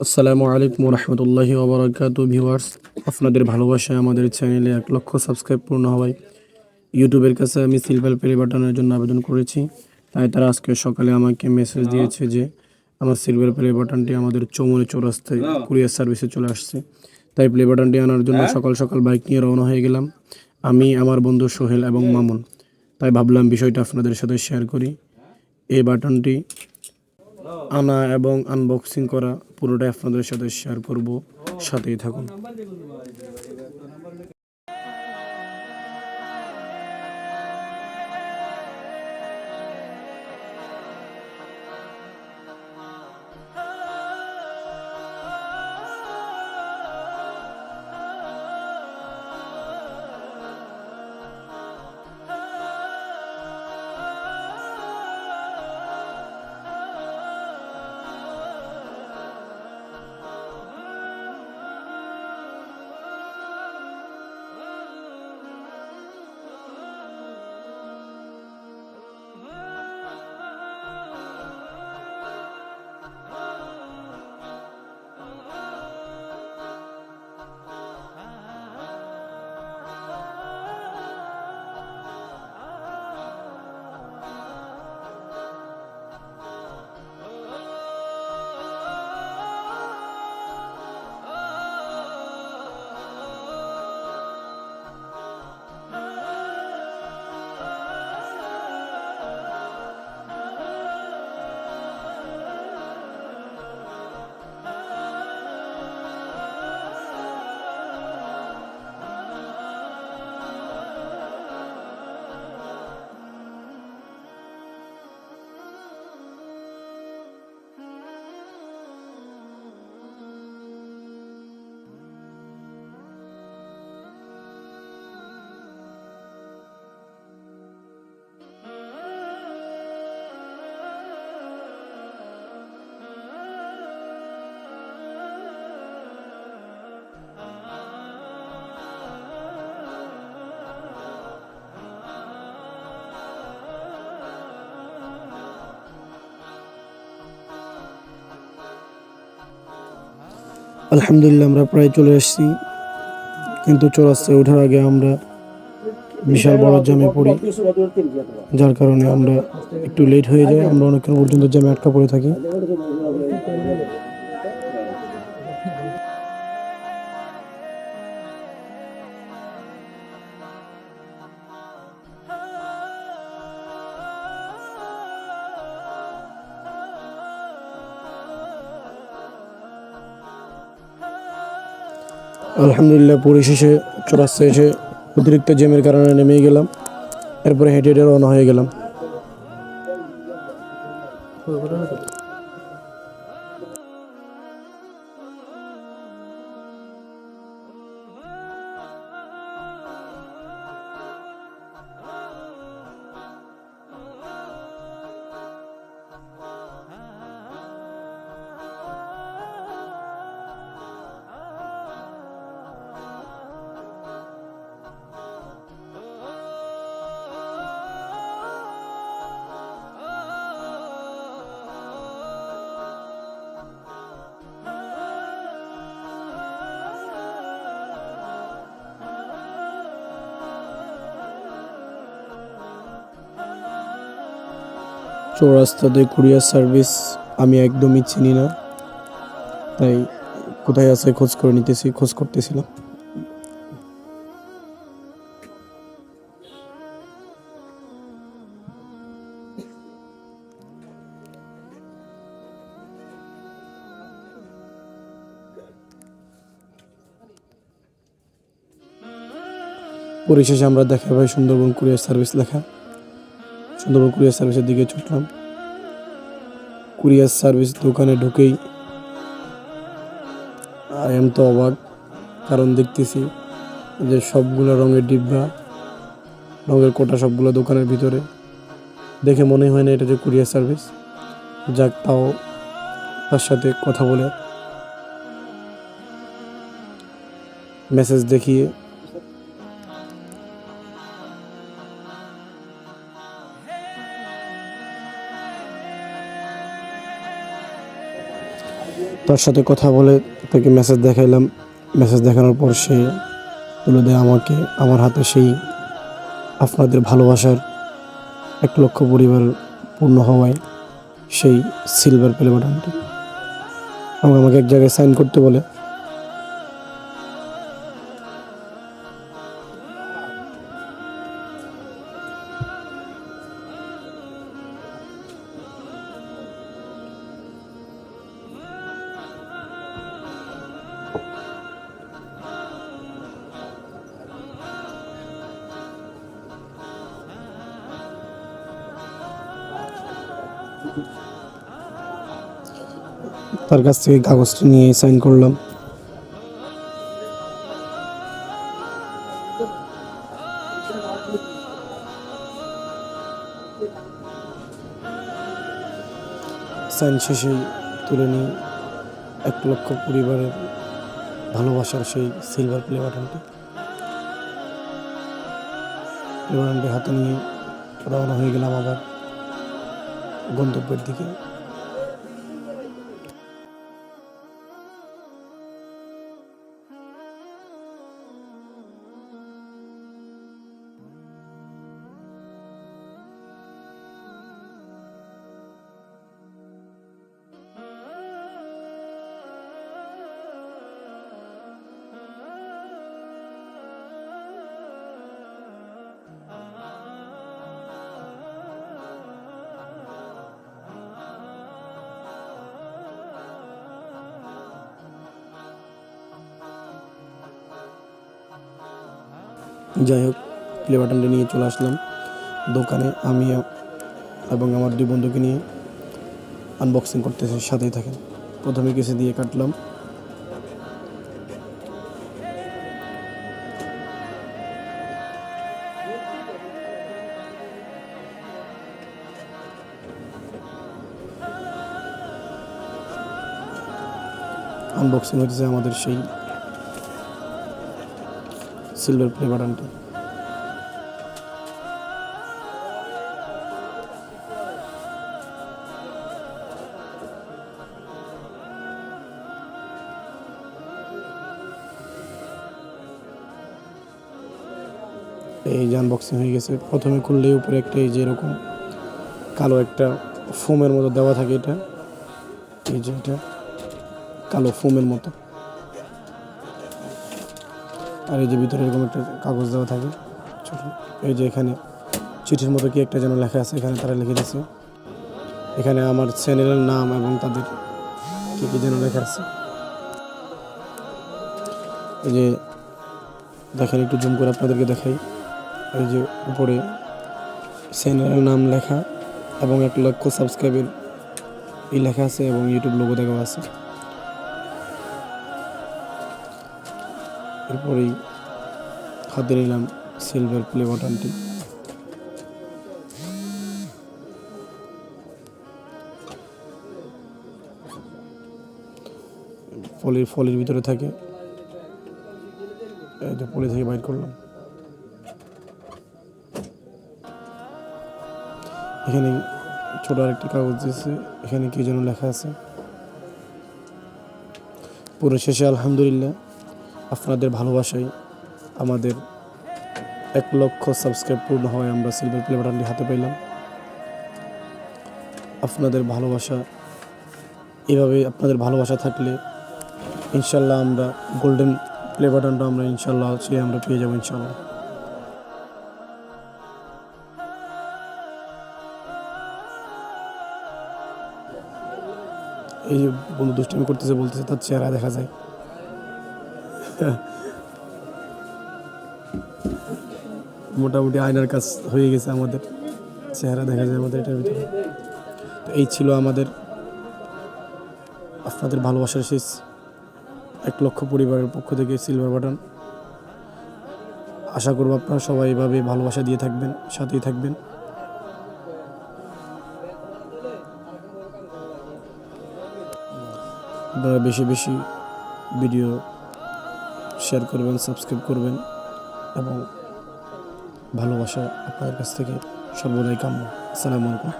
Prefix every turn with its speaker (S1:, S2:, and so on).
S1: আসসালামু আলাইকুম রহমতুল্লাহি ওবরাকাতু ভিউয়ার্স, আপনাদের ভালোবাসায় আমাদের চ্যানেলে 1 লক্ষ সাবস্ক্রাইব পূর্ণ হওয়ায় ইউটিউবের কাছে আমি সিলভার প্লে বাটনের জন্য আবেদন করেছি। তাই তারা আজকে সকালে আমাকে মেসেজ দিয়েছে যে আমার সিলভার প্লে বাটনটি আমাদের চৌমুহনী চৌরাস্তায় কুরিয়ার সার্ভিসে চলে আসছে। তাই প্লে বাটনটি আনার জন্য সকাল সকাল বাইক নিয়ে রওনা হয়ে গেলাম, আমি, আমার বন্ধু সোহেল এবং মামুন। তাই ভাবলাম বিষয়টা আপনাদের সাথে শেয়ার করি। এই বাটনটি আনা এবং আনবক্সিং করা পুরোটাই আপনাদের সাথে শেয়ার করব, সাথেই থাকুন। আলহামদুলিল্লাহ, আমরা প্রায় চলে এসেছি, কিন্তু চৌরাস্তায় ওঠার আগে আমরা বিশাল বড় জ্যামে পড়ি, যার কারণে আমরা একটু লেট হয়ে যায়। আমরা অনেকক্ষণ পর্যন্ত জ্যামে আটকা পড়ে থাকি। আলহামদুলিল্লাহ, পরিশেষে চৌরাস্তায় এসে অতিরিক্ত জ্যামের কারণে নেমে গেলাম। এরপরে হেঁটে হেঁটে রওনা হয়ে গেলাম। চৌরাস্তাতে কুরিয়ার সার্ভিস আমি একদমই চিনি না, তাই কোথায় আছে খোঁজ করতেছিলাম। পরিশেষে আমরা দেখা পাই সুন্দরবন কুরিয়ার সার্ভিস লেখা। সুন্দরবন কুরিয়ার সার্ভিসের দিকে ছুটলাম। কুরিয়ার সার্ভিস দোকানে ঢুকেই আই এম তো অবাক, কারণ দেখতেছি যে সবগুলো রঙের ডিব্বা, রঙের কোটা সবগুলো দোকানের ভিতরে। দেখে মনে হয় না এটা যে কুরিয়ার সার্ভিস। যাক, তাও তার সাথে কথা বলে মেসেজ দেখিয়ে তার সাথে কথা বলে তাকে মেসেজ দেখাইলাম। মেসেজ দেখানোর পর সে তুলে দেয় আমাকে আমার হাতে সেই আপনাদের ভালোবাসার 1,00,000 পরিবার পূর্ণ হওয়ায় সেই সিলভার প্লে বাটনটি, এবং আমাকে এক জায়গায় সাইন করতে বলে। তার কাছ থেকে কাগজটি নিয়ে সাইন করলাম। সাইন শেষেই তুলে নিই 1,00,000 পরিবারের ভালোবাসার সেই সিলভার প্লে বাটনটি হাতে নিয়ে রওনা হয়ে গেলাম আবার গন্তব্যের দিকে। যাই হোক, প্লে বাটনটা নিয়ে চলে আসলাম দোকানে। আমি এবং আমার 2 বন্ধুকে নিয়ে আনবক্সিং করতেছি, সাথেই থাকেন। প্রথমে কেসে দিয়ে কাটলাম। আনবক্সিং হচ্ছে আমাদের সেই সিলভার প্লে বাটনটি। এই যে আনবক্সিং হয়ে গেছে। প্রথমে খুললেই উপরে একটা এই যে এরকম কালো একটা ফোমের মতো দেওয়া থাকে, এটা এই যে এটা কালো ফোমের মতো, আর এই যে ভিতরে এরকম একটা কাগজ দেওয়া থাকে ছোট। এই যে এখানে চিঠির মতো কি একটা যেন লেখা আছে, এখানে তারা লিখে দিয়েছে। এখানে আমার চ্যানেলের নাম এবং তাদের কী কী যেন লেখা আছে। এই যে দেখেন, একটু জুম করে আপনাদেরকে দেখাই। এই যে উপরে চ্যানেলের নাম লেখা এবং 1,00,000 সাবস্ক্রাইবের এই লেখা আছে, এবং ইউটিউব লোগো দেওয়া আছে। এরপরেই হাতে নিলাম সিলভার প্লে বাটনটি। ফলের ভিতরে থাকে, এই যে পলি থেকে বাইর করলাম। এখানে ছোট আরেকটি কাগজ দিয়েছে, এখানে কি যেন লেখা আছে। পরিশেষে আলহামদুলিল্লাহ, আপনাদের ভালোবাসায় আমাদের 1,00,000 সাবস্ক্রাইব পূর্ণ হয়, আমরা সিলভার প্লে বাটনটি হাতে পেলাম। আপনাদের ভালোবাসা এভাবে, আপনাদের ভালোবাসা থাকলে ইনশাল্লাহ আমরা গোল্ডেন প্লে বাটনটা আমরা ইনশাল্লাহ আমরা পেয়ে যাবো ইনশাল্লাহ। এই যে বন্ধু দুষ্টামি করতেছে, বলতেছে তার চেহারা দেখা যায়। মোটামুটি আয়নার কাজ হয়ে গেছে, আমাদের চেহারা দেখা যায় আমাদের এটার ভিতরে। তো এই ছিল আমাদের আপনাদের ভালোবাসার শেষ 1,00,000 পরিবারের পক্ষ থেকে সিলভার বাটন। আশা করব আপনারা সবাই এভাবে ভালোবাসা দিয়ে থাকবেন, সাথেই থাকবেন। আপনারা বেশি বেশি ভিডিও শেয়ার করবেন, সাবস্ক্রাইব করবেন, এবং ভালোবাসা আপনাদের কাছ থেকে সর্বদাই কাম্য। আসসালামু আলাইকুম।